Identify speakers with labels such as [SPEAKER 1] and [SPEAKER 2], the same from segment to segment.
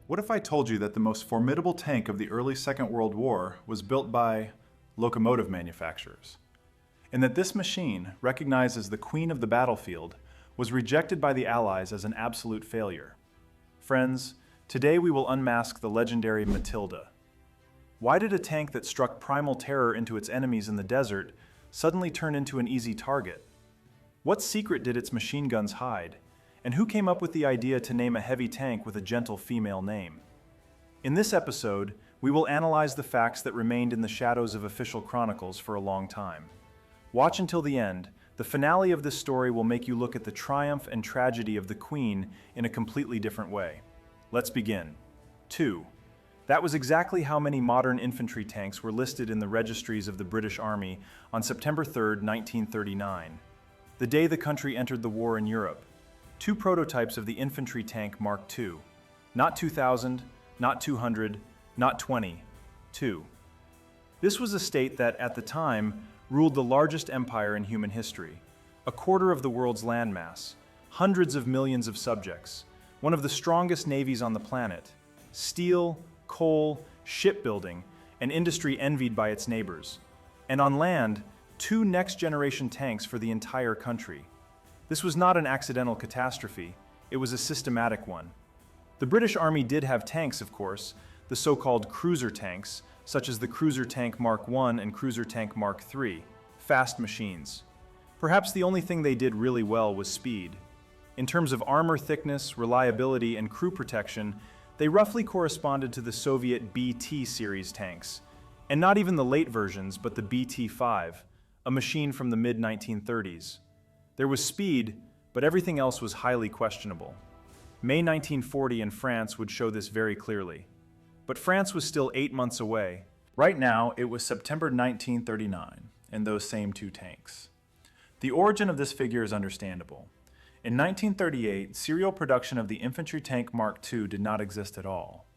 [SPEAKER 1] What if I told you that the most formidable tank of the early Second World War was built by locomotive manufacturers? And that this machine, recognized as the queen of the battlefield, was rejected by the Allies as an absolute failure? Friends, today we will unmask the legendary Matilda. Why did a tank that struck primal terror into its enemies in the desert suddenly turn into an easy target? What secret did its machine guns hide? And who came up with the idea to name a heavy tank with a gentle female name? In this episode, we will analyze the facts that remained in the shadows of official chronicles for a long time. Watch until the end. The finale of this story will make you look at the triumph and tragedy of the Queen in a completely different way. Let's begin. 2. That was exactly how many modern infantry tanks were listed in the registries of the British Army on September 3, 1939, the day the country entered the war in Europe. 2 prototypes of the infantry tank Mark II. Not 2000, not 200, not 20, 2. This was a state that, at the time, ruled the largest empire in human history, a quarter of the world's landmass, hundreds of millions of subjects, one of the strongest navies on the planet, steel, coal, shipbuilding, an industry envied by its neighbors, and on land, 2 next-generation tanks for the entire country. This was not an accidental catastrophe, it was a systematic one. The British Army did have tanks, of course, the so-called cruiser tanks, such as the Cruiser Tank Mark I and Cruiser Tank Mark III, fast machines. Perhaps the only thing they did really well was speed. In terms of armor thickness, reliability, and crew protection, they roughly corresponded to the Soviet BT series tanks, and not even the late versions, but the BT-5, a machine from the mid-1930s. There was speed, but everything else was highly questionable. May 1940 in France would show this very clearly. But France was still 8 months away. Right now, it was September 1939, and those same 2 tanks. The origin of this figure is understandable. In 1938, serial production of the infantry tank Mark II did not exist at all.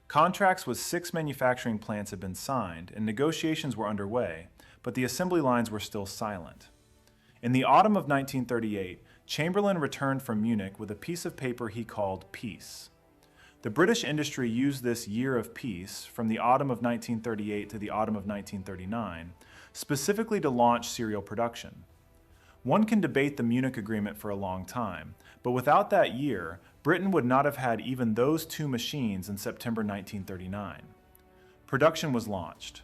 [SPEAKER 1] Contracts with 6 manufacturing plants had been signed, and negotiations were underway, but the assembly lines were still silent. In the autumn of 1938, Chamberlain returned from Munich with a piece of paper he called peace. The British industry used this year of peace, from the autumn of 1938 to the autumn of 1939, specifically to launch serial production. One can debate the Munich Agreement for a long time, but without that year, Britain would not have had even those 2 machines in September 1939. Production was launched.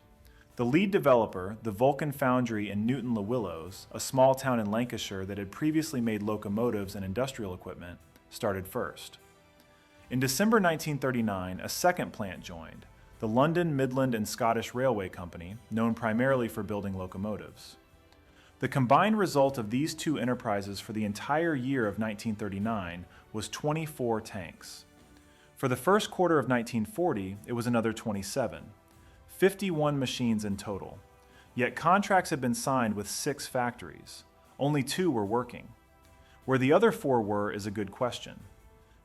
[SPEAKER 1] The lead developer, the Vulcan Foundry in Newton-le-Willows, a small town in Lancashire that had previously made locomotives and industrial equipment, started first. In December 1939, a second plant joined, the London, Midland and Scottish Railway Company, known primarily for building locomotives. The combined result of these 2 enterprises for the entire year of 1939 was 24 tanks. For the first quarter of 1940, it was another 27. 51 machines in total. Yet contracts had been signed with 6 factories. Only 2 were working. Where the other 4 were is a good question.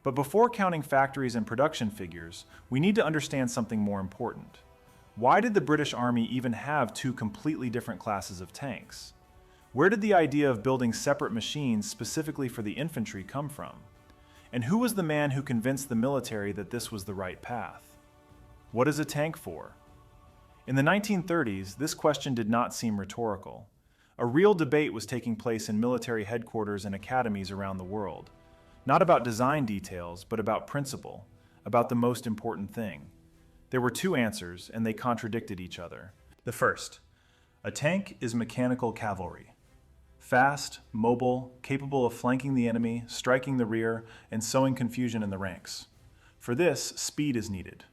[SPEAKER 1] But before counting factories and production figures, we need to understand something more important. Why did the British Army even have 2 completely different classes of tanks? Where did the idea of building separate machines specifically for the infantry come from? And who was the man who convinced the military that this was the right path? What is a tank for? In the 1930s, this question did not seem rhetorical. A real debate was taking place in military headquarters and academies around the world. Not about design details, but about principle, about the most important thing. There were 2 answers, and they contradicted each other. The first, a tank is mechanical cavalry. Fast, mobile, capable of flanking the enemy, striking the rear, and sowing confusion in the ranks. For this, speed is needed.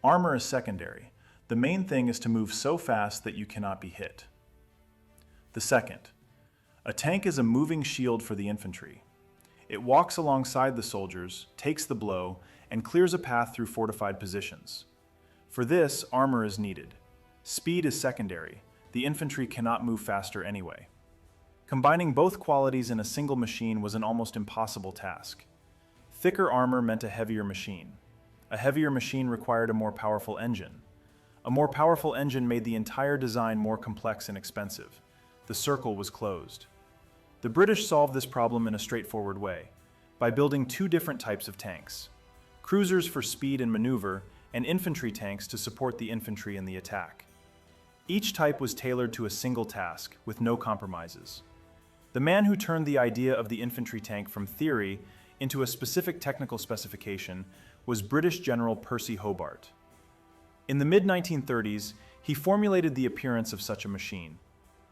[SPEAKER 1] Armor is secondary. The main thing is to move so fast that you cannot be hit. The second, a tank is a moving shield for the infantry. It walks alongside the soldiers, takes the blow, and clears a path through fortified positions. For this, armor is needed. Speed is secondary. The infantry cannot move faster anyway. Combining both qualities in a single machine was an almost impossible task. Thicker armor meant a heavier machine. A heavier machine required a more powerful engine. A more powerful engine made the entire design more complex and expensive. The circle was closed. The British solved this problem in a straightforward way, by building 2 different types of tanks. cruisers for speed and maneuver, and infantry tanks to support the infantry in the attack. Each type was tailored to a single task, with no compromises. The man who turned the idea of the infantry tank from theory into a specific technical specification was British General Percy Hobart. In the mid-1930s, he formulated the appearance of such a machine.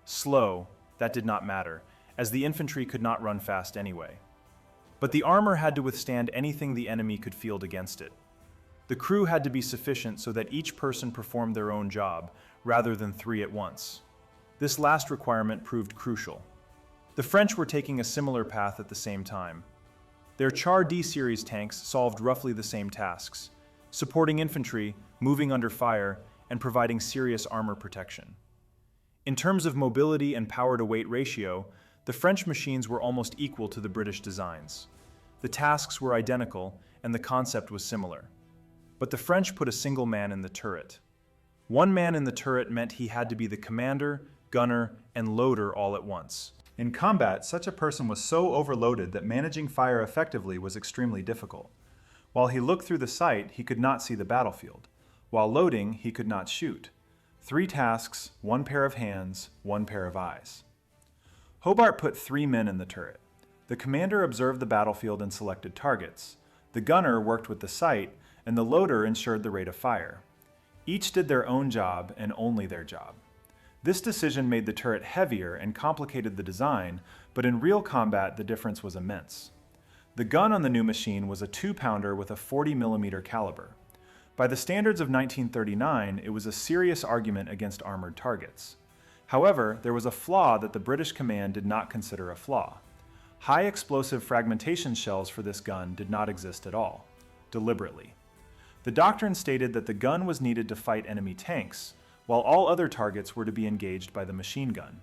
[SPEAKER 1] Slow, that did not matter, as the infantry could not run fast anyway. But the armor had to withstand anything the enemy could field against it. The crew had to be sufficient so that each person performed their own job, rather than three at once. This last requirement proved crucial. The French were taking a similar path at the same time. Their Char D series tanks solved roughly the same tasks, supporting infantry, moving under fire, and providing serious armor protection. In terms of mobility and power-to-weight ratio, the French machines were almost equal to the British designs. The tasks were identical, and the concept was similar. But the French put a single man in the turret. One man in the turret meant he had to be the commander, gunner, and loader all at once. In combat, such a person was so overloaded that managing fire effectively was extremely difficult. While he looked through the sight, he could not see the battlefield. While loading, he could not shoot. 3 tasks, 1 pair of hands, 1 pair of eyes. Hobart put 3 men in the turret. The commander observed the battlefield and selected targets. The gunner worked with the sight, and the loader ensured the rate of fire. Each did their own job and only their job. This decision made the turret heavier and complicated the design, but in real combat the difference was immense. The gun on the new machine was a 2-pounder with a 40mm caliber. By the standards of 1939, it was a serious argument against armored targets. However, there was a flaw that the British command did not consider a flaw. High explosive fragmentation shells for this gun did not exist at all, deliberately. The doctrine stated that the gun was needed to fight enemy tanks, while all other targets were to be engaged by the machine gun.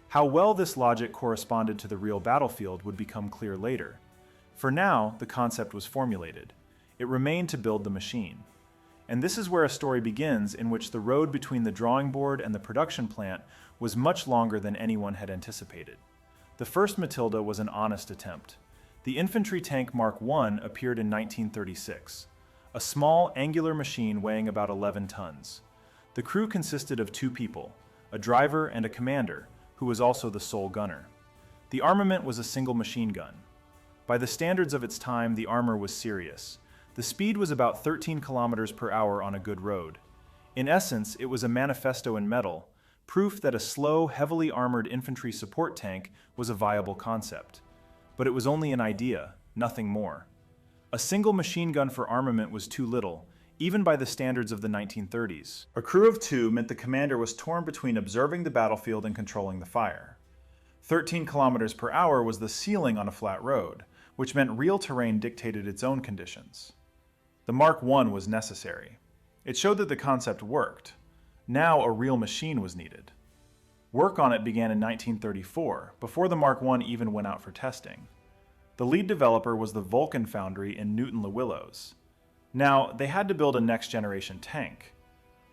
[SPEAKER 1] How well this logic corresponded to the real battlefield would become clear later. For now, the concept was formulated. It remained to build the machine. And this is where a story begins in which the road between the drawing board and the production plant was much longer than anyone had anticipated. The first Matilda was an honest attempt. The infantry tank Mark I appeared in 1936, a small, angular machine weighing about 11 tons. The crew consisted of 2 people, a driver and a commander, who was also the sole gunner. The armament was a single machine gun. By the standards of its time, the armor was serious. The speed was about 13 kilometers per hour on a good road. In essence, it was a manifesto in metal, proof that a slow, heavily armored infantry support tank was a viable concept. But it was only an idea, nothing more. A single machine gun for armament was too little, even by the standards of the 1930s. A crew of 2 meant the commander was torn between observing the battlefield and controlling the fire. 13 kilometers per hour was the ceiling on a flat road, which meant real terrain dictated its own conditions. The Mark I was necessary. It showed that the concept worked. Now a real machine was needed. Work on it began in 1934, before the Mark I even went out for testing. The lead developer was the Vulcan foundry in Newton-le-Willows. Now, they had to build a next-generation tank.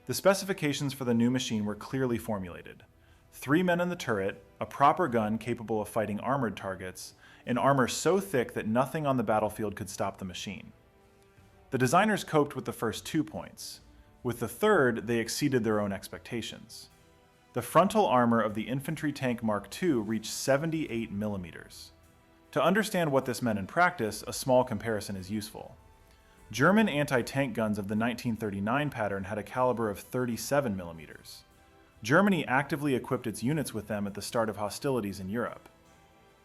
[SPEAKER 1] The specifications for the new machine were clearly formulated. 3 men in the turret, a proper gun capable of fighting armored targets, and armor so thick that nothing on the battlefield could stop the machine. The designers coped with the first 2 points. With the third, they exceeded their own expectations. The frontal armor of the infantry tank Mark II reached 78 millimeters. To understand what this meant in practice, a small comparison is useful. German anti-tank guns of the 1939 pattern had a caliber of 37 millimeters. Germany actively equipped its units with them at the start of hostilities in Europe.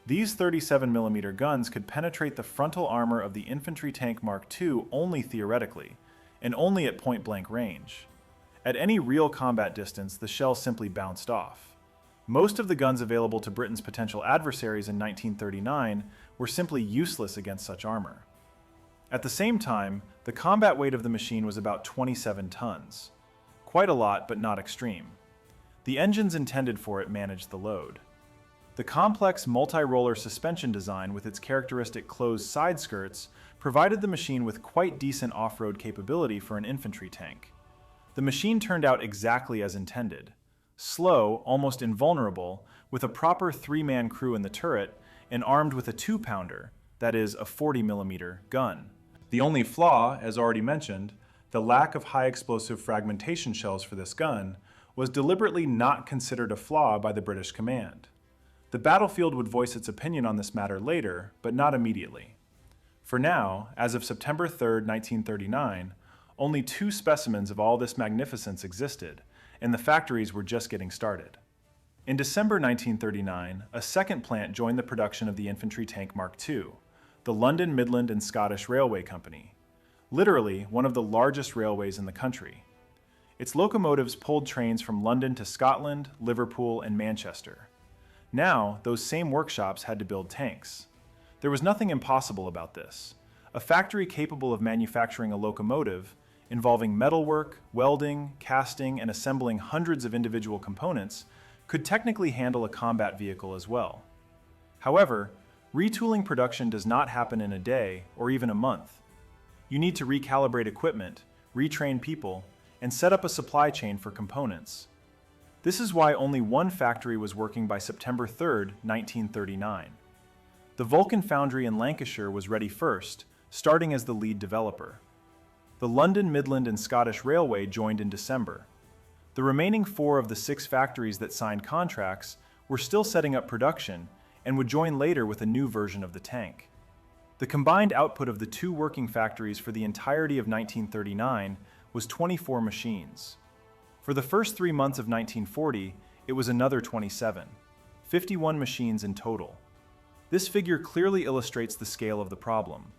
[SPEAKER 1] These 37mm guns could penetrate the frontal armor of the infantry tank Mark II only theoretically, and only at point-blank range. At any real combat distance, the shell simply bounced off. Most of the guns available to Britain's potential adversaries in 1939 were simply useless against such armor. At the same time, the combat weight of the machine was about 27 tons. Quite a lot, but not extreme. The engines intended for it managed the load. The complex multi-roller suspension design with its characteristic closed side skirts provided the machine with quite decent off-road capability for an infantry tank. The machine turned out exactly as intended. Slow, almost invulnerable, with a proper 3-man crew in the turret, and armed with a 2-pounder, that is, a 40mm gun. The only flaw, as already mentioned, the lack of high explosive fragmentation shells for this gun, was deliberately not considered a flaw by the British command. The battlefield would voice its opinion on this matter later, but not immediately. For now, as of September 3, 1939, only 2 specimens of all this magnificence existed, and the factories were just getting started. In December 1939, a second plant joined the production of the infantry tank Mark II, the London, Midland and Scottish Railway Company, literally one of the largest railways in the country. Its locomotives pulled trains from London to Scotland, Liverpool, and Manchester. Now, those same workshops had to build tanks. There was nothing impossible about this. A factory capable of manufacturing a locomotive, involving metalwork, welding, casting, and assembling hundreds of individual components, could technically handle a combat vehicle as well. However, retooling production does not happen in a day or even a month. You need to recalibrate equipment, retrain people, and set up a supply chain for components. This is why only one factory was working by September 3, 1939. The Vulcan Foundry in Lancashire was ready first, starting as the lead developer. The London, Midland and Scottish Railway joined in December. The remaining 4 of the 6 factories that signed contracts were still setting up production and would join later with a new version of the tank. The combined output of the 2 working factories for the entirety of 1939 was 24 machines. For the first 3 months of 1940, it was another 27, 51 machines in total. This figure clearly illustrates the scale of the problem.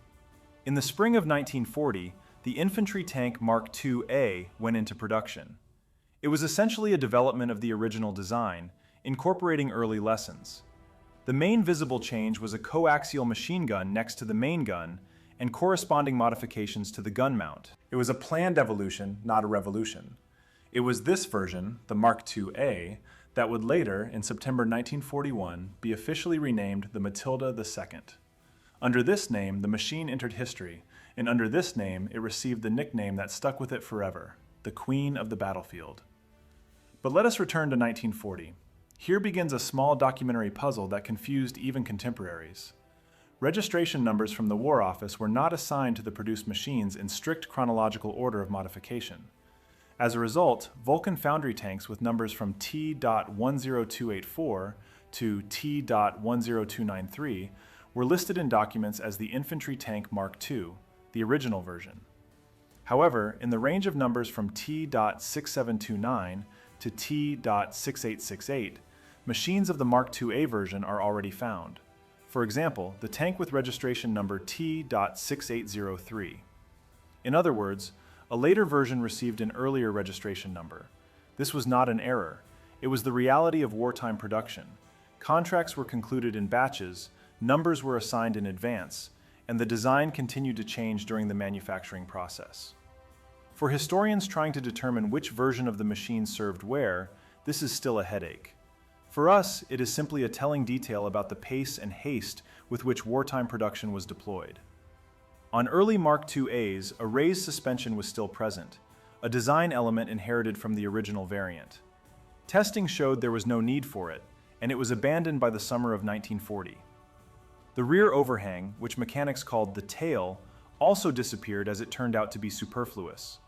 [SPEAKER 1] In the spring of 1940, the infantry tank Mark II-A went into production. It was essentially a development of the original design, incorporating early lessons. The main visible change was a coaxial machine gun next to the main gun and corresponding modifications to the gun mount. It was a planned evolution, not a revolution. It was this version, the Mark II-A, that would later, in September 1941, be officially renamed the Matilda II. Under this name, the machine entered history, and under this name, it received the nickname that stuck with it forever, the Queen of the Battlefield. But let us return to 1940. Here begins a small documentary puzzle that confused even contemporaries. Registration numbers from the War Office were not assigned to the produced machines in strict chronological order of modification. As a result, Vulcan Foundry tanks with numbers from T.10284 to T.10293 were listed in documents as the Infantry Tank Mark II, the original version. However, in the range of numbers from T.6729 to T.6868, machines of the Mark II-A version are already found. For example, the tank with registration number T.6803. In other words, a later version received an earlier registration number. This was not an error. It was the reality of wartime production. Contracts were concluded in batches, numbers were assigned in advance, and the design continued to change during the manufacturing process. For historians trying to determine which version of the machine served where, this is still a headache. For us, it is simply a telling detail about the pace and haste with which wartime production was deployed. On early Mark II-As, a raised suspension was still present, a design element inherited from the original variant. Testing showed there was no need for it, and it was abandoned by the summer of 1940. The rear overhang, which mechanics called the tail, also disappeared as it turned out to be superfluous.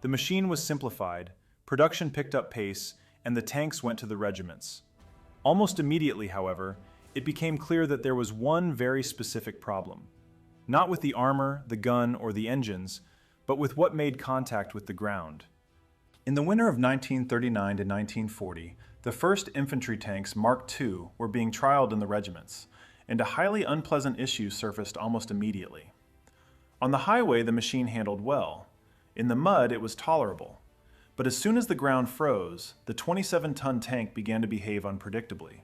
[SPEAKER 1] The machine was simplified, production picked up pace, and the tanks went to the regiments. Almost immediately, however, it became clear that there was one very specific problem. Not with the armor, the gun, or the engines, but with what made contact with the ground. In the winter of 1939 to 1940, the first infantry tanks Mark II were being trialed in the regiments, and a highly unpleasant issue surfaced almost immediately. On the highway, the machine handled well. In the mud, it was tolerable. But as soon as the ground froze, the 27-ton tank began to behave unpredictably.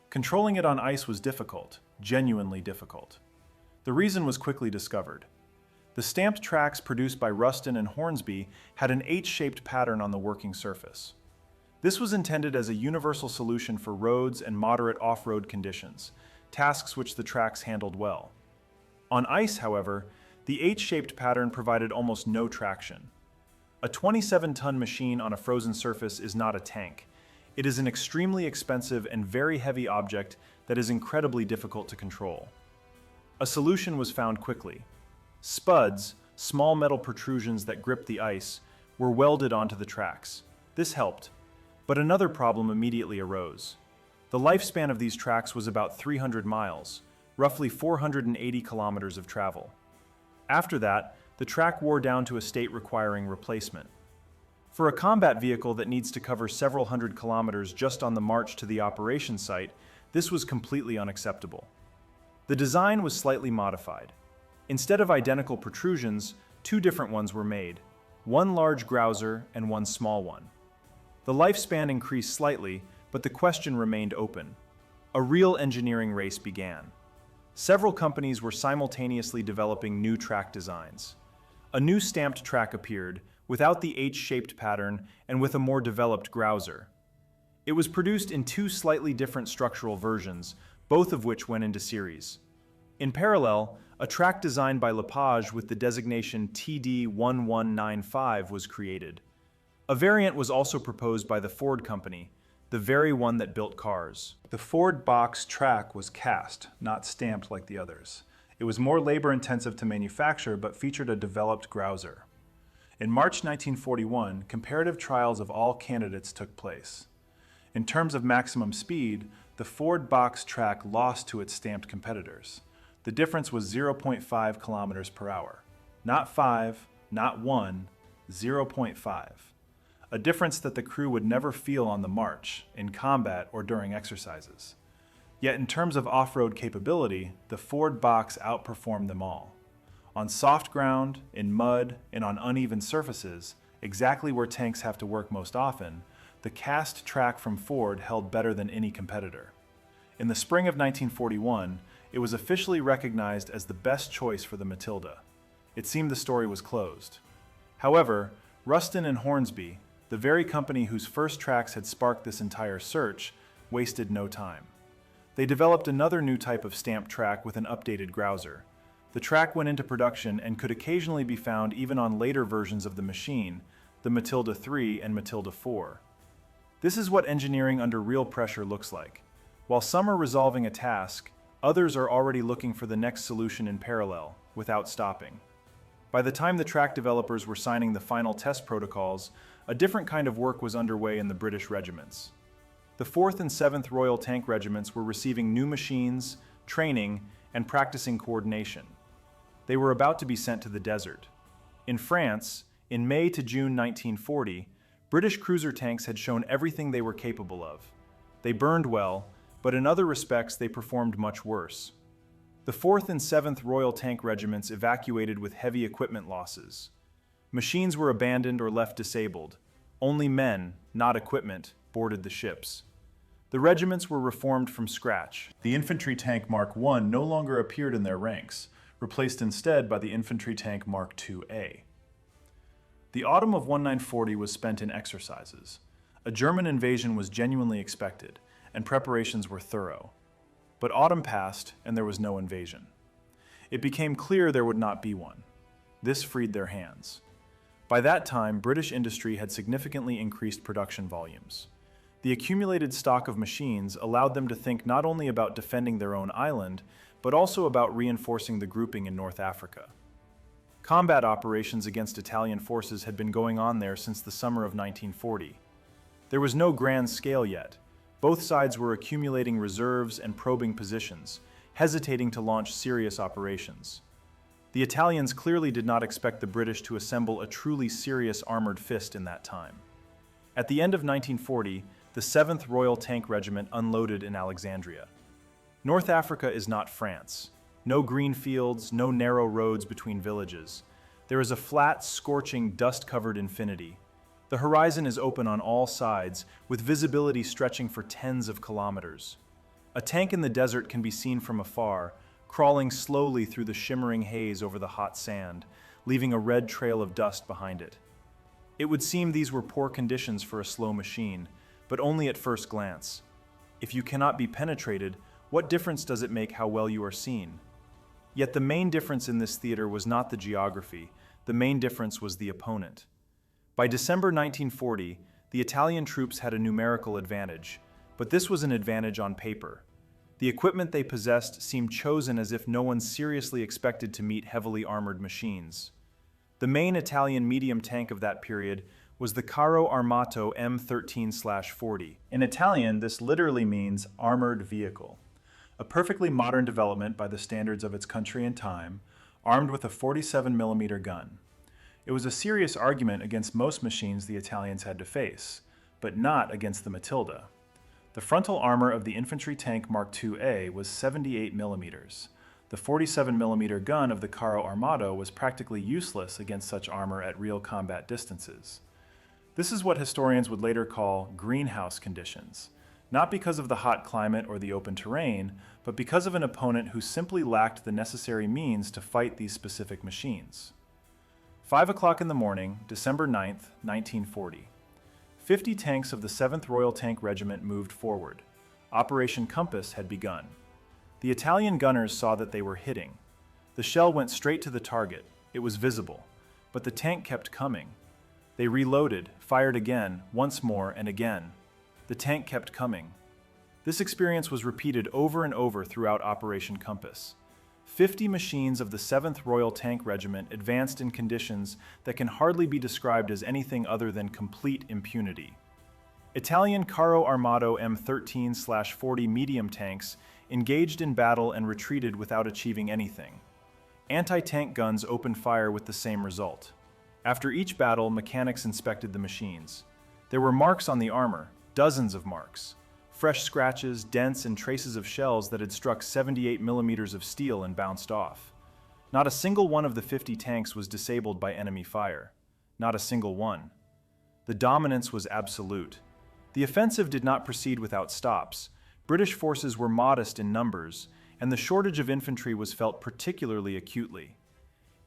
[SPEAKER 1] Controlling it on ice was difficult, genuinely difficult. The reason was quickly discovered. The stamped tracks produced by Ruston and Hornsby had an H-shaped pattern on the working surface. This was intended as a universal solution for roads and moderate off-road conditions, tasks which the tracks handled well. On ice, however, the H-shaped pattern provided almost no traction. A 27-ton machine on a frozen surface is not a tank. It is an extremely expensive and very heavy object that is incredibly difficult to control. A solution was found quickly. Spuds, small metal protrusions that gripped the ice, were welded onto the tracks. This helped, but another problem immediately arose. The lifespan of these tracks was about 300 miles, roughly 480 kilometers of travel. After that, the track wore down to a state requiring replacement. For a combat vehicle that needs to cover several hundred kilometers just on the march to the operation site, this was completely unacceptable. The design was slightly modified. Instead of identical protrusions, two different ones were made, one large grouser and one small one. The lifespan increased slightly, but the question remained open. A real engineering race began. Several companies were simultaneously developing new track designs. A new stamped track appeared, without the H-shaped pattern and with a more developed grouser. It was produced in two slightly different structural versions, both of which went into series. In parallel, a track designed by Lepage with the designation TD1195 was created. A variant was also proposed by the Ford Company, the very one that built cars. The Ford box track was cast, not stamped like the others. It was more labor-intensive to manufacture, but featured a developed grouser. In March 1941, comparative trials of all candidates took place. In terms of maximum speed, the Ford box track lost to its stamped competitors. The difference was 0.5 kilometers per hour. Not 5, not 1, 0.5. A difference that the crew would never feel on the march, in combat, or during exercises. Yet in terms of off-road capability, the Ford box outperformed them all. On soft ground, in mud, and on uneven surfaces, exactly where tanks have to work most often, the cast track from Ford held better than any competitor. In the spring of 1941, it was officially recognized as the best choice for the Matilda. It seemed the story was closed. However, Ruston and Hornsby, the very company whose first tracks had sparked this entire search, wasted no time. They developed another new type of stamped track with an updated grouser. The track went into production and could occasionally be found even on later versions of the machine, the Matilda III and Matilda IV. This is what engineering under real pressure looks like. While some are resolving a task, others are already looking for the next solution in parallel, without stopping. By the time the track developers were signing the final test protocols, a different kind of work was underway in the British regiments. The 4th and 7th Royal Tank Regiments were receiving new machines, training, and practicing coordination. They were about to be sent to the desert. In France, in May to June 1940, British cruiser tanks had shown everything they were capable of. They burned well, but in other respects they performed much worse. The 4th and 7th Royal Tank Regiments evacuated with heavy equipment losses. Machines were abandoned or left disabled. Only men, not equipment, boarded the ships. The regiments were reformed from scratch. The infantry tank Mark I no longer appeared in their ranks, replaced instead by the infantry tank Mark IIA. The autumn of 1940 was spent in exercises. A German invasion was genuinely expected, and preparations were thorough. But autumn passed, and there was no invasion. It became clear there would not be one. This freed their hands. By that time, British industry had significantly increased production volumes. The accumulated stock of machines allowed them to think not only about defending their own island, but also about reinforcing the grouping in North Africa. Combat operations against Italian forces had been going on there since the summer of 1940. There was no grand scale yet. Both sides were accumulating reserves and probing positions, hesitating to launch serious operations. The Italians clearly did not expect the British to assemble a truly serious armored fist in that time. At the end of 1940, the 7th Royal Tank Regiment unloaded in Alexandria. North Africa is not France. No green fields, no narrow roads between villages. There is a flat, scorching, dust-covered infinity. The horizon is open on all sides, with visibility stretching for tens of kilometers. A tank in the desert can be seen from afar, crawling slowly through the shimmering haze over the hot sand, leaving a red trail of dust behind it. It would seem these were poor conditions for a slow machine, but only at first glance. If you cannot be penetrated, what difference does it make how well you are seen? Yet the main difference in this theater was not the geography, the main difference was the opponent. By December 1940, the Italian troops had a numerical advantage, but this was an advantage on paper. The equipment they possessed seemed chosen as if no one seriously expected to meet heavily armored machines. The main Italian medium tank of that period was the Carro Armato M13/40. In Italian, this literally means armored vehicle. A perfectly modern development by the standards of its country and time, armed with a 47mm gun. It was a serious argument against most machines the Italians had to face, but not against the Matilda. The frontal armor of the infantry tank Mark II-A was 78mm. The 47mm gun of the Carro Armato was practically useless against such armor at real combat distances. This is what historians would later call greenhouse conditions, not because of the hot climate or the open terrain, but because of an opponent who simply lacked the necessary means to fight these specific machines. 5 o'clock in the morning, December 9th, 1940. 50 tanks of the 7th Royal Tank Regiment moved forward. Operation Compass had begun. The Italian gunners saw that they were hitting. The shell went straight to the target. It was visible. But the tank kept coming. They reloaded, fired again, once more, and again. The tank kept coming. This experience was repeated over and over throughout Operation Compass. 50 machines of the 7th Royal Tank Regiment advanced in conditions that can hardly be described as anything other than complete impunity. Italian Carro Armato M13/40 medium tanks engaged in battle and retreated without achieving anything. Anti-tank guns opened fire with the same result. After each battle, mechanics inspected the machines. There were marks on the armor, dozens of marks. Fresh scratches, dents, and traces of shells that had struck 78mm of steel and bounced off. Not a single one of the 50 tanks was disabled by enemy fire. Not a single one. The dominance was absolute. The offensive did not proceed without stops. British forces were modest in numbers, and the shortage of infantry was felt particularly acutely.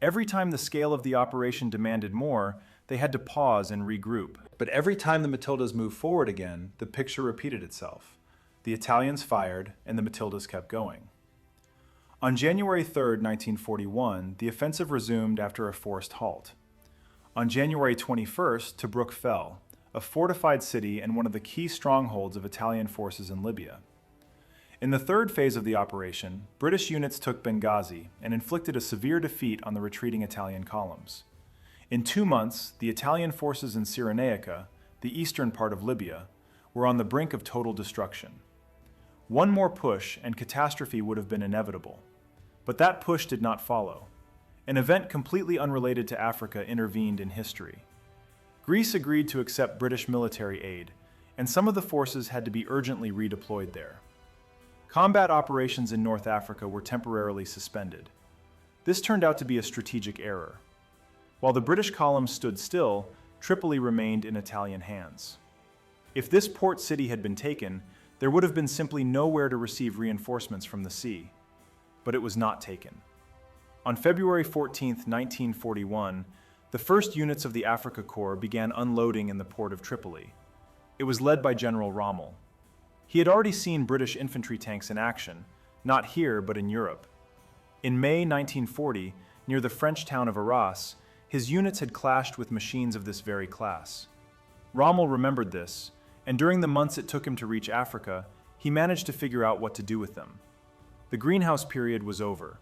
[SPEAKER 1] Every time the scale of the operation demanded more, they had to pause and regroup. But every time the Matildas moved forward again, the picture repeated itself. The Italians fired, and the Matildas kept going. On January 3, 1941, the offensive resumed after a forced halt. On January 21st, Tobruk fell, a fortified city and one of the key strongholds of Italian forces in Libya. In the third phase of the operation, British units took Benghazi and inflicted a severe defeat on the retreating Italian columns. In 2 months, the Italian forces in Cyrenaica, the eastern part of Libya, were on the brink of total destruction. One more push and catastrophe would have been inevitable. But that push did not follow. An event completely unrelated to Africa intervened in history. Greece agreed to accept British military aid, and some of the forces had to be urgently redeployed there. Combat operations in North Africa were temporarily suspended. This turned out to be a strategic error. While the British columns stood still, Tripoli remained in Italian hands. If this port city had been taken, there would have been simply nowhere to receive reinforcements from the sea. But it was not taken. On February 14, 1941, the first units of the Africa Corps began unloading in the port of Tripoli. It was led by General Rommel. He had already seen British infantry tanks in action, not here but in Europe. In May 1940, near the French town of Arras, his units had clashed with machines of this very class. Rommel remembered this, and during the months it took him to reach Africa, he managed to figure out what to do with them. The greenhouse period was over.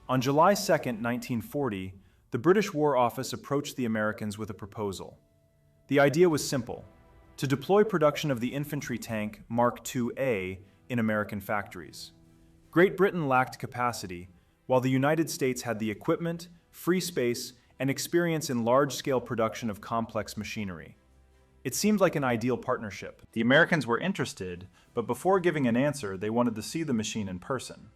[SPEAKER 1] On July 2, 1940, the British War Office approached the Americans with a proposal. The idea was simple: to deploy production of the infantry tank Mark II-A in American factories. Great Britain lacked capacity, while the United States had the equipment, free space, and experience in large-scale production of complex machinery. It seemed like an ideal partnership. The Americans were interested, but before giving an answer, they wanted to see the machine in person.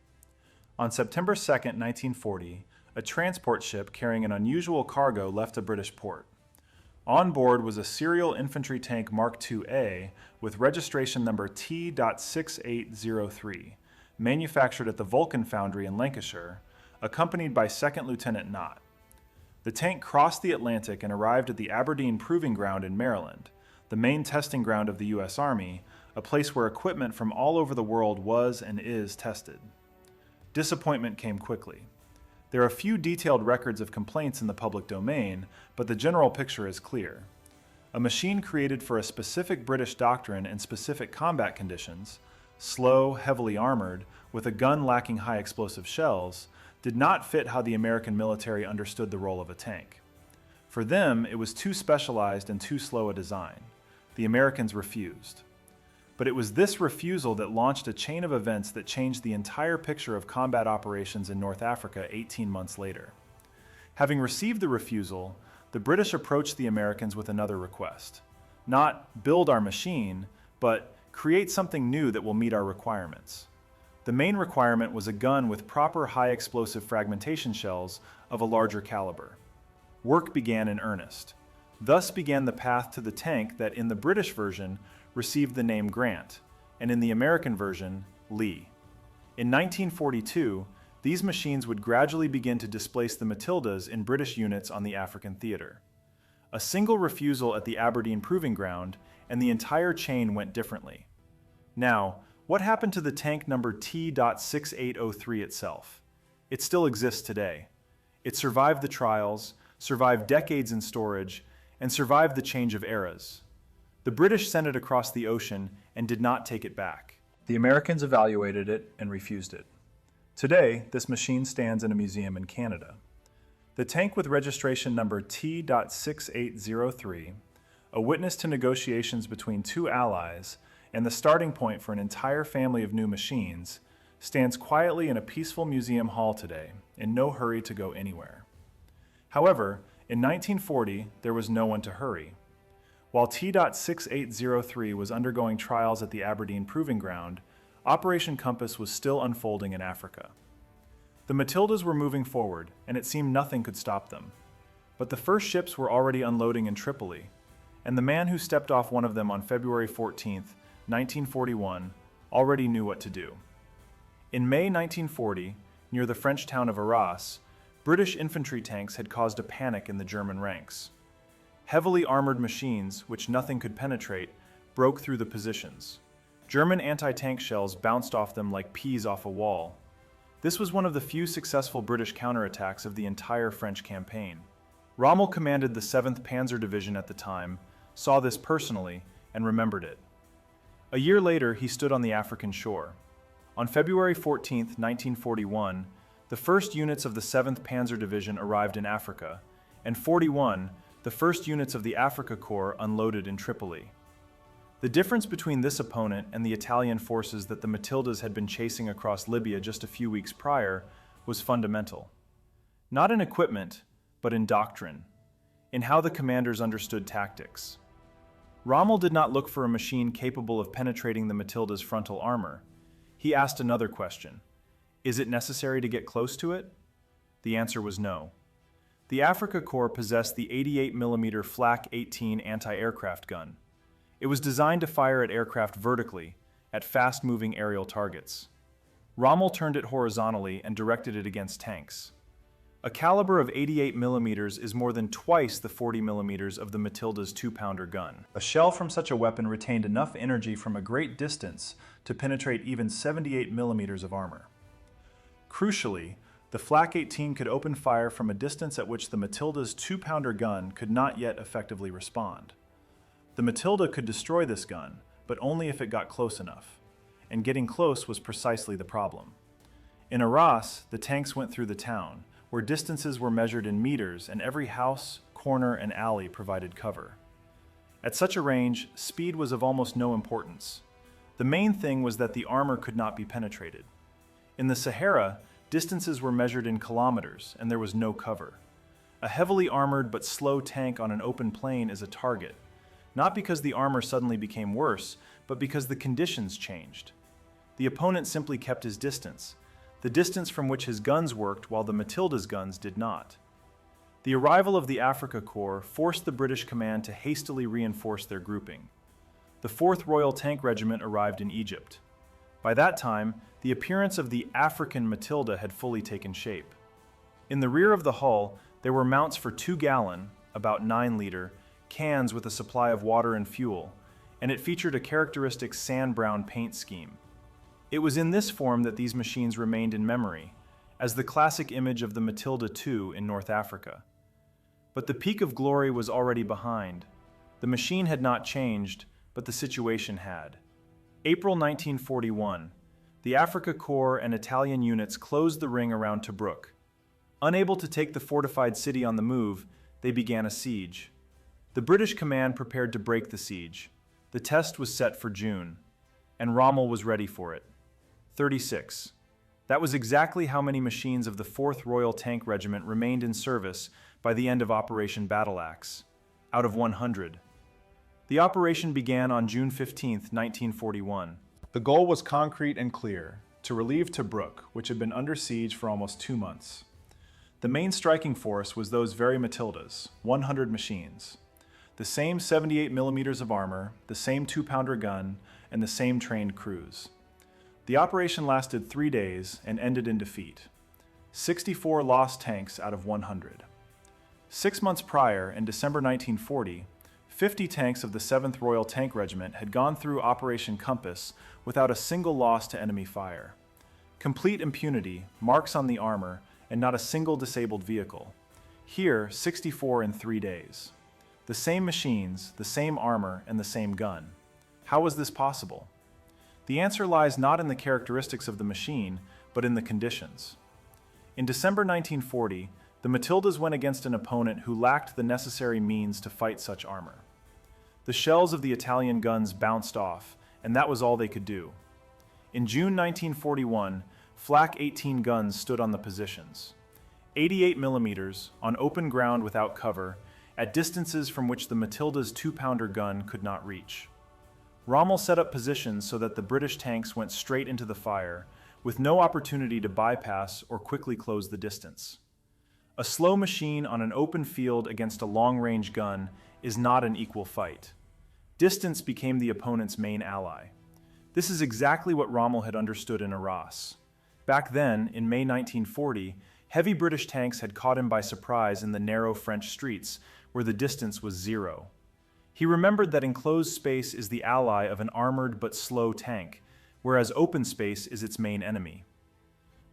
[SPEAKER 1] On September 2, 1940, a transport ship carrying an unusual cargo left a British port. On board was a serial infantry tank Mark II-A with registration number T.6803, manufactured at the Vulcan Foundry in Lancashire, accompanied by 2nd Lieutenant Knott. The tank crossed the Atlantic and arrived at the Aberdeen Proving Ground in Maryland, the main testing ground of the U.S. Army, a place where equipment from all over the world was and is tested. Disappointment came quickly. There are few detailed records of complaints in the public domain, but the general picture is clear. A machine created for a specific British doctrine and specific combat conditions, slow, heavily armored, with a gun lacking high explosive shells, did not fit how the American military understood the role of a tank. For them, it was too specialized and too slow a design. The Americans refused. But it was this refusal that launched a chain of events that changed the entire picture of combat operations in North Africa 18 months later. Having received the refusal, the British approached the Americans with another request. Not build our machine, but create something new that will meet our requirements. The main requirement was a gun with proper high explosive fragmentation shells of a larger caliber. Work began in earnest. Thus began the path to the tank that in the British version received the name Grant, and in the American version, Lee. In 1942, these machines would gradually begin to displace the Matildas in British units on the African theater. A single refusal at the Aberdeen Proving Ground, and the entire chain went differently. Now, what happened to the tank number T.6803 itself? It still exists today. It survived the trials, survived decades in storage, and survived the change of eras. The British sent it across the ocean and did not take it back. The Americans evaluated it and refused it. Today, this machine stands in a museum in Canada. The tank with registration number T.6803, a witness to negotiations between two allies and the starting point for an entire family of new machines, stands quietly in a peaceful museum hall today, in no hurry to go anywhere. However, in 1940, there was no one to hurry. While T.6803 was undergoing trials at the Aberdeen Proving Ground, Operation Compass was still unfolding in Africa. The Matildas were moving forward, and it seemed nothing could stop them. But the first ships were already unloading in Tripoli, and the man who stepped off one of them on February 14, 1941, already knew what to do. In May 1940, near the French town of Arras, British infantry tanks had caused a panic in the German ranks. Heavily armored machines, which nothing could penetrate, broke through the positions. German anti-tank shells bounced off them like peas off a wall. This was one of the few successful British counterattacks of the entire French campaign. Rommel commanded the 7th Panzer Division at the time, saw this personally, and remembered it. A year later, he stood on the African shore. On February 14, 1941, the first units of the 7th Panzer Division arrived in Africa, and 41, the first units of the Africa Corps unloaded in Tripoli. The difference between this opponent and the Italian forces that the Matildas had been chasing across Libya just a few weeks prior was fundamental. Not in equipment, but in doctrine, in how the commanders understood tactics. Rommel did not look for a machine capable of penetrating the Matilda's frontal armor. He asked another question. Is it necessary to get close to it? The answer was no. The Africa Corps possessed the 88mm Flak 18 anti-aircraft gun. It was designed to fire at aircraft vertically, at fast-moving aerial targets. Rommel turned it horizontally and directed it against tanks. A caliber of 88mm is more than twice the 40mm of the Matilda's 2-pounder gun. A shell from such a weapon retained enough energy from a great distance to penetrate even 78mm of armor. Crucially, the Flak 18 could open fire from a distance at which the Matilda's 2-pounder gun could not yet effectively respond. The Matilda could destroy this gun, but only if it got close enough. And getting close was precisely the problem. In Arras, the tanks went through the town, where distances were measured in meters and every house, corner, and alley provided cover. At such a range, speed was of almost no importance. The main thing was that the armor could not be penetrated. In the Sahara, distances were measured in kilometers, and there was no cover. A heavily armored but slow tank on an open plain is a target, not because the armor suddenly became worse, but because the conditions changed. The opponent simply kept his distance, the distance from which his guns worked while the Matilda's guns did not. The arrival of the Africa Corps forced the British command to hastily reinforce their grouping. The 4th Royal Tank Regiment arrived in Egypt. By that time, the appearance of the African Matilda had fully taken shape. In the rear of the hull, there were mounts for 2-gallon, about 9-liter, cans with a supply of water and fuel, and it featured a characteristic sand-brown paint scheme. It was in this form that these machines remained in memory, as the classic image of the Matilda II in North Africa. But the peak of glory was already behind. The machine had not changed, but the situation had. April 1941. The Afrika Korps and Italian units closed the ring around Tobruk. Unable to take the fortified city on the move, they began a siege. The British command prepared to break the siege. The test was set for June, and Rommel was ready for it. 36. That was exactly how many machines of the 4th Royal Tank Regiment remained in service by the end of Operation Battleaxe, out of 100. The operation began on June 15, 1941. The goal was concrete and clear: to relieve Tobruk, which had been under siege for almost 2 months. The main striking force was those very Matildas, 100 machines. The same 78 millimeters of armor, the same 2-pounder gun, and the same trained crews. The operation lasted 3 days and ended in defeat. 64 lost tanks out of 100. 6 months prior, in December 1940, 50 tanks of the 7th Royal Tank Regiment had gone through Operation Compass without a single loss to enemy fire. Complete impunity, marks on the armor, and not a single disabled vehicle. Here, 64 in 3 days. The same machines, the same armor, and the same gun. How was this possible? The answer lies not in the characteristics of the machine, but in the conditions. In December 1940, the Matildas went against an opponent who lacked the necessary means to fight such armor. The shells of the Italian guns bounced off, and that was all they could do. In June 1941, Flak 18 guns stood on the positions. 88 millimeters, on open ground without cover, at distances from which the Matilda's 2-pounder gun could not reach. Rommel set up positions so that the British tanks went straight into the fire, with no opportunity to bypass or quickly close the distance. A slow machine on an open field against a long-range gun is not an equal fight. Distance became the opponent's main ally. This is exactly what Rommel had understood in Arras. Back then, in May 1940, heavy British tanks had caught him by surprise in the narrow French streets, where the distance was 0. He remembered that enclosed space is the ally of an armored but slow tank, whereas open space is its main enemy.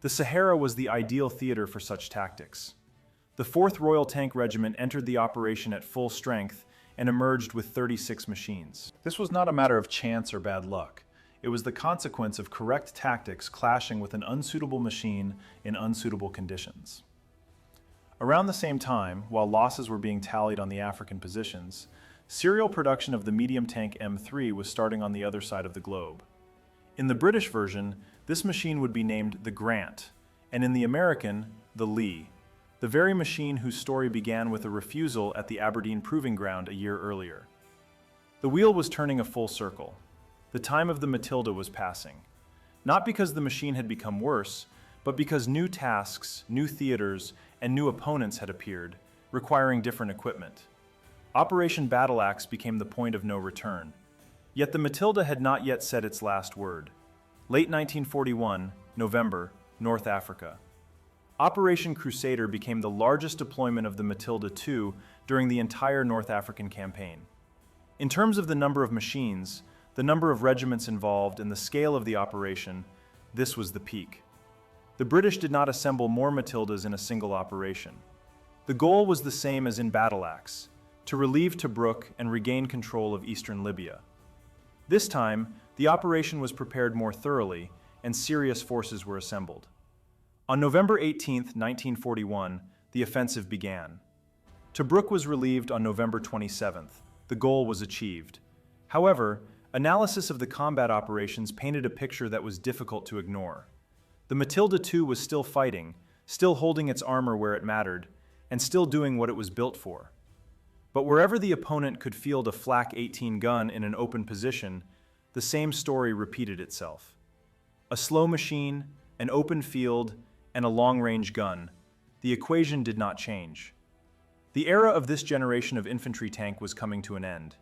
[SPEAKER 1] The Sahara was the ideal theater for such tactics. The 4th Royal Tank Regiment entered the operation at full strength and emerged with 36 machines. This was not a matter of chance or bad luck. It was the consequence of correct tactics clashing with an unsuitable machine in unsuitable conditions. Around the same time, while losses were being tallied on the African positions, serial production of the medium tank M3 was starting on the other side of the globe. In the British version, this machine would be named the Grant, and in the American, the Lee, the very machine whose story began with a refusal at the Aberdeen Proving Ground a year earlier. The wheel was turning a full circle. The time of the Matilda was passing. Not because the machine had become worse, but because new tasks, new theaters, and new opponents had appeared, requiring different equipment. Operation Battleaxe became the point of no return. Yet the Matilda had not yet said its last word. Late 1941, November, North Africa. Operation Crusader became the largest deployment of the Matilda II during the entire North African campaign. In terms of the number of machines, the number of regiments involved, and the scale of the operation, this was the peak. The British did not assemble more Matildas in a single operation. The goal was the same as in Battleaxe: to relieve Tobruk and regain control of eastern Libya. This time, the operation was prepared more thoroughly, and serious forces were assembled. On November 18, 1941, the offensive began. Tobruk was relieved on November 27th. The goal was achieved. However, analysis of the combat operations painted a picture that was difficult to ignore. The Matilda II was still fighting, still holding its armor where it mattered, and still doing what it was built for. But wherever the opponent could field a Flak 18 gun in an open position, the same story repeated itself. A slow machine, an open field, and a long-range gun. The equation did not change. The era of this generation of infantry tank was coming to an end.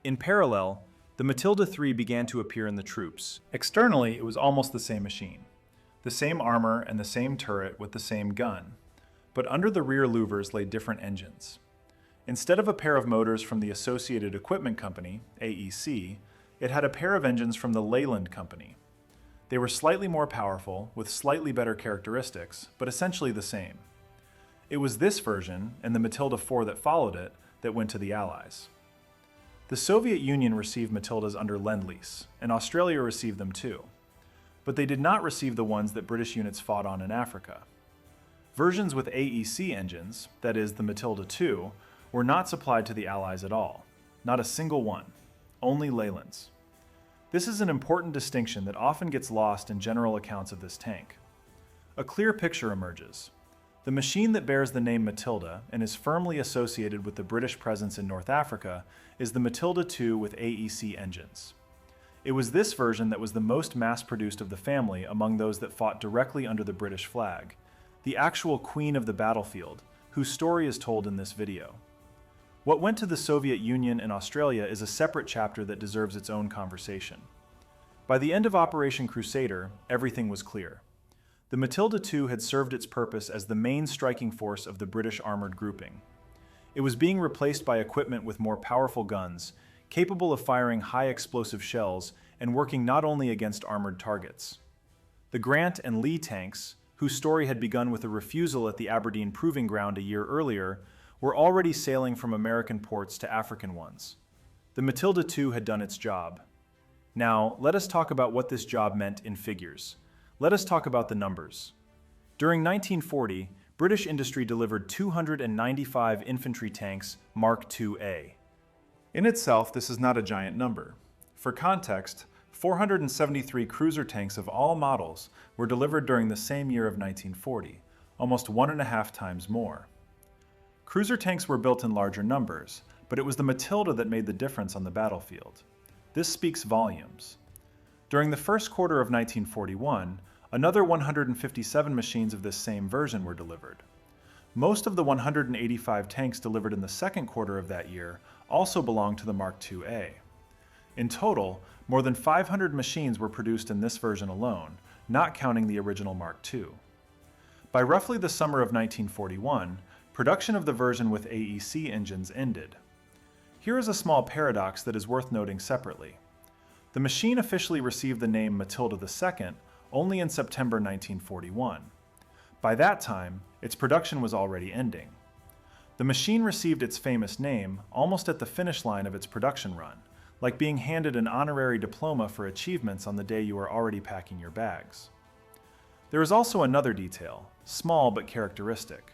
[SPEAKER 1] In parallel, the Matilda III began to appear in the troops. Externally, it was almost the same machine. The same armor and the same turret with the same gun. But under the rear louvers lay different engines. Instead of a pair of motors from the Associated Equipment Company, AEC, it had a pair of engines from the Leyland Company. They were slightly more powerful, with slightly better characteristics, but essentially the same. It was this version, and the Matilda IV that followed it, that went to the Allies. The Soviet Union received Matildas under Lend-Lease, and Australia received them too. But they did not receive the ones that British units fought on in Africa. Versions with AEC engines, that is, the Matilda II, were not supplied to the Allies at all. Not a single one. Only Leylands. This is an important distinction that often gets lost in general accounts of this tank. A clear picture emerges. The machine that bears the name Matilda and is firmly associated with the British presence in North Africa is the Matilda II with AEC engines. It was this version that was the most mass-produced of the family among those that fought directly under the British flag, the actual queen of the battlefield, whose story is told in this video. What went to the Soviet Union and Australia is a separate chapter that deserves its own conversation. By the end of Operation Crusader, everything was clear. The Matilda II had served its purpose as the main striking force of the British armored grouping. It was being replaced by equipment with more powerful guns, capable of firing high explosive shells and working not only against armored targets. The Grant and Lee tanks, whose story had begun with a refusal at the Aberdeen Proving Ground a year earlier, were already sailing from American ports to African ones. The Matilda II had done its job. Now, let us talk about what this job meant in figures. Let us talk about the numbers. During 1940, British industry delivered 295 infantry tanks Mark II-A. In itself, this is not a giant number. For context, 473 cruiser tanks of all models were delivered during the same year of 1940, almost 1.5 times more. Cruiser tanks were built in larger numbers, but it was the Matilda that made the difference on the battlefield. This speaks volumes. During the first quarter of 1941, another 157 machines of this same version were delivered. Most of the 185 tanks delivered in the second quarter of that year also belonged to the Mark II-A. In total, more than 500 machines were produced in this version alone, not counting the original Mark II. By roughly the summer of 1941, production of the version with AEC engines ended. Here is a small paradox that is worth noting separately. The machine officially received the name Matilda II only in September 1941. By that time, its production was already ending. The machine received its famous name almost at the finish line of its production run, like being handed an honorary diploma for achievements on the day you are already packing your bags. There is also another detail, small but characteristic.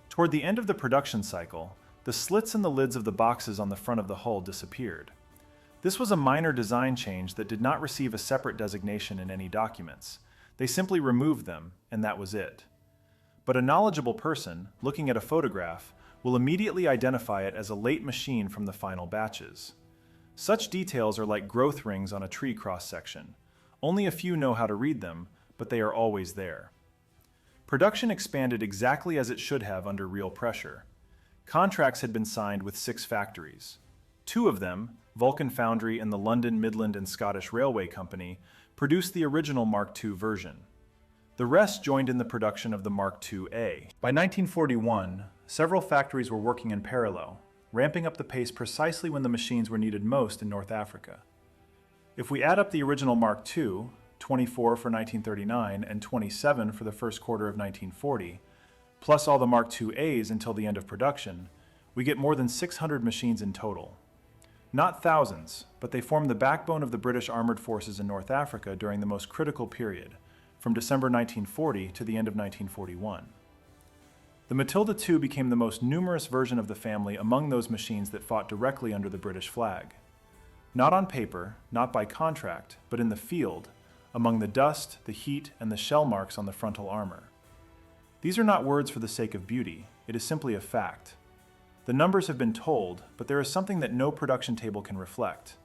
[SPEAKER 1] Toward the end of the production cycle, the slits in the lids of the boxes on the front of the hull disappeared. This was a minor design change that did not receive a separate designation in any documents. They simply removed them, and that was it. But a knowledgeable person, looking at a photograph, will immediately identify it as a late machine from the final batches. Such details are like growth rings on a tree cross-section. Only a few know how to read them, but they are always there. Production expanded exactly as it should have under real pressure. Contracts had been signed with 6 factories. 2 of them, Vulcan Foundry and the London, Midland and Scottish Railway Company, produced the original Mark II version. The rest joined in the production of the Mark II-A. By 1941, several factories were working in parallel, ramping up the pace precisely when the machines were needed most in North Africa. If we add up the original Mark II, 24 for 1939 and 27 for the first quarter of 1940, plus all the Mark II-A's until the end of production, we get more than 600 machines in total. Not thousands, but they form the backbone of the British armored forces in North Africa during the most critical period, from December 1940 to the end of 1941. The Matilda II became the most numerous version of the family among those machines that fought directly under the British flag. Not on paper, not by contract, but in the field, among the dust, the heat, and the shell marks on the frontal armor. These are not words for the sake of beauty, it is simply a fact. The numbers have been told, but there is something that no production table can reflect.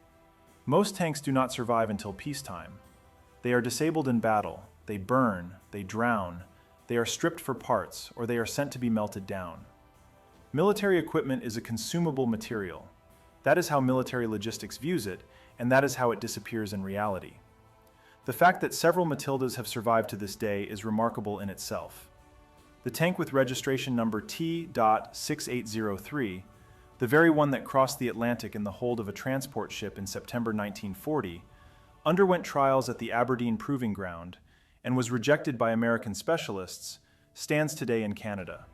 [SPEAKER 1] Most tanks do not survive until peacetime. They are disabled in battle, they burn, they drown, they are stripped for parts, or they are sent to be melted down. Military equipment is a consumable material. That is how military logistics views it, and that is how it disappears in reality. The fact that several Matildas have survived to this day is remarkable in itself. The tank with registration number T.6803, the very one that crossed the Atlantic in the hold of a transport ship in September 1940, underwent trials at the Aberdeen Proving Ground and was rejected by American specialists, stands today in Canada.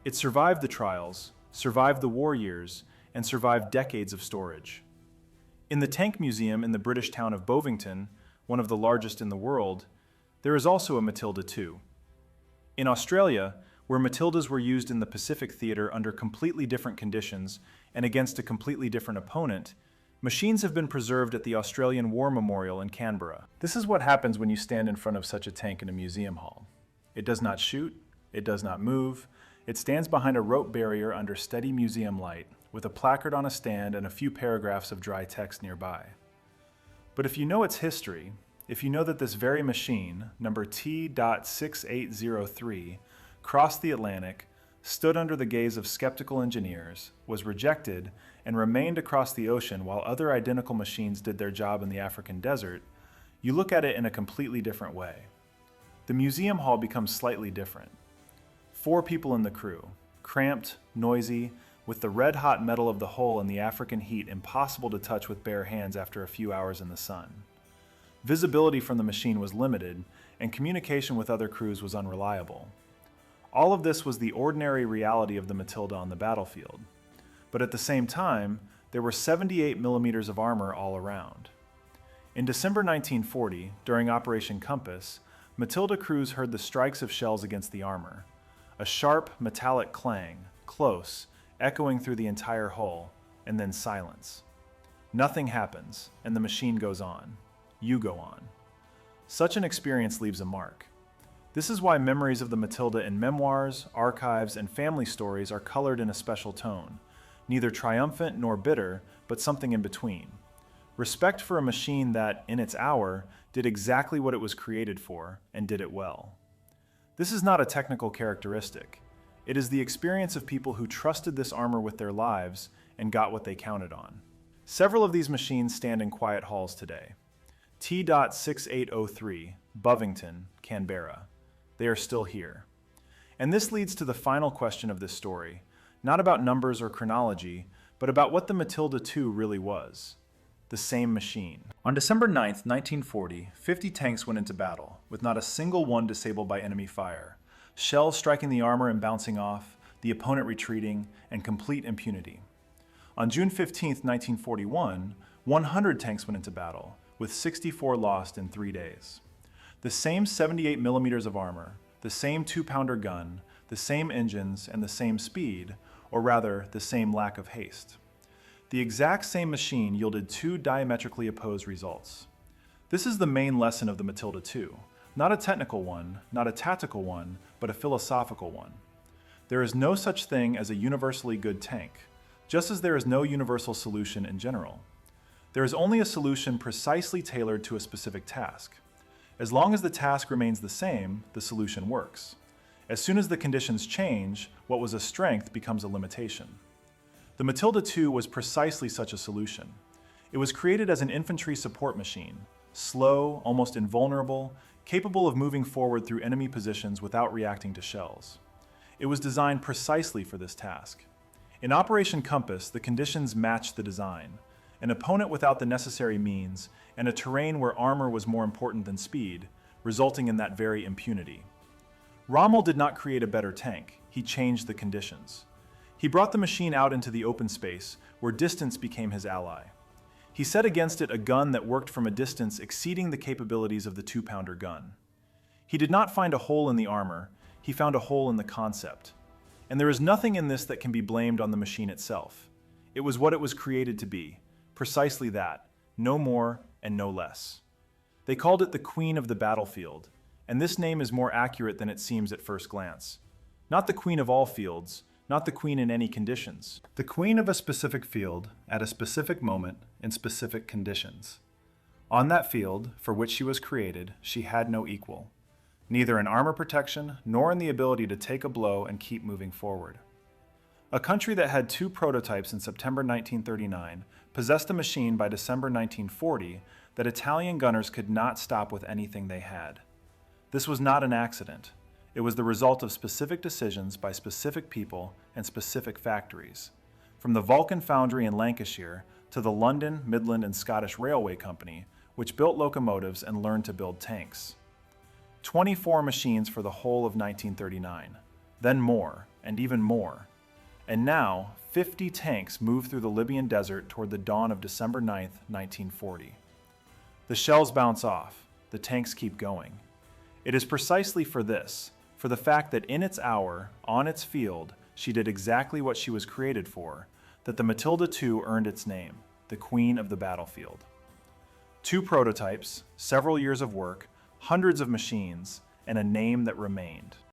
[SPEAKER 1] It survived the trials, survived the war years, and survived decades of storage. In the Tank Museum in the British town of Bovington, one of the largest in the world, there is also a Matilda II. In Australia, where Matildas were used in the Pacific Theater under completely different conditions and against a completely different opponent, machines have been preserved at the Australian War Memorial in Canberra. This is what happens when you stand in front of such a tank in a museum hall. It does not shoot, it does not move, it stands behind a rope barrier under steady museum light, with a placard on a stand and a few paragraphs of dry text nearby. But if you know its history, if you know that this very machine, number T.6803, crossed the Atlantic, stood under the gaze of skeptical engineers, was rejected, and remained across the ocean while other identical machines did their job in the African desert, you look at it in a completely different way. The museum hall becomes slightly different. 4 people in the crew, cramped, noisy, with the red-hot metal of the hull in the African heat impossible to touch with bare hands after a few hours in the sun. Visibility from the machine was limited, and communication with other crews was unreliable. All of this was the ordinary reality of the Matilda on the battlefield. But at the same time, there were 78 millimeters of armor all around. In December 1940, during Operation Compass, Matilda crews heard the strikes of shells against the armor. A sharp, metallic clang, close, echoing through the entire hull, and then silence. Nothing happens, and the machine goes on. You go on. Such an experience leaves a mark. This is why memories of the Matilda in memoirs, archives, and family stories are colored in a special tone, neither triumphant nor bitter, but something in between. Respect for a machine that, in its hour, did exactly what it was created for, and did it well. This is not a technical characteristic. It is the experience of people who trusted this armor with their lives and got what they counted on. Several of these machines stand in quiet halls today. T.6803, Bovington, Canberra. They are still here. And this leads to the final question of this story, not about numbers or chronology, but about what the Matilda II really was. The same machine. On December 9, 1940, 50 tanks went into battle, with not a single one disabled by enemy fire. Shells striking the armor and bouncing off, the opponent retreating, and complete impunity. On June 15, 1941, 100 tanks went into battle, with 64 lost in 3 days. The same 78 millimeters of armor, the same 2-pounder gun, the same engines, and the same speed, or rather, the same lack of haste. The exact same machine yielded 2 diametrically opposed results. This is the main lesson of the Matilda II. Not a technical one, not a tactical one, but a philosophical one. There is no such thing as a universally good tank, just as there is no universal solution in general. There is only a solution precisely tailored to a specific task. As long as the task remains the same, the solution works. As soon as the conditions change, what was a strength becomes a limitation. The Matilda II was precisely such a solution. It was created as an infantry support machine, slow, almost invulnerable, capable of moving forward through enemy positions without reacting to shells. It was designed precisely for this task. In Operation Compass, the conditions matched the design: an opponent without the necessary means, and a terrain where armor was more important than speed, resulting in that very impunity. Rommel did not create a better tank, he changed the conditions. He brought the machine out into the open space, where distance became his ally. He set against it a gun that worked from a distance exceeding the capabilities of the 2-pounder gun. He did not find a hole in the armor, he found a hole in the concept. And there is nothing in this that can be blamed on the machine itself. It was what it was created to be, precisely that, no more and no less. They called it the Queen of the Battlefield, and this name is more accurate than it seems at first glance. Not the Queen of all fields, not the queen in any conditions. The queen of a specific field, at a specific moment, in specific conditions. On that field, for which she was created, she had no equal, neither in armor protection, nor in the ability to take a blow and keep moving forward. A country that had 2 prototypes in September 1939 possessed a machine by December 1940 that Italian gunners could not stop with anything they had. This was not an accident. It was the result of specific decisions by specific people and specific factories, from the Vulcan foundry in Lancashire to the London, Midland, and Scottish Railway Company, which built locomotives and learned to build tanks. 24 machines for the whole of 1939, then more, and even more. And now, 50 tanks move through the Libyan desert toward the dawn of December 9, 1940. The shells bounce off, the tanks keep going. It is precisely for this, for the fact that in its hour, on its field, she did exactly what she was created for, that the Matilda II earned its name, the Queen of the Battlefield. 2 prototypes, several years of work, hundreds of machines, and a name that remained.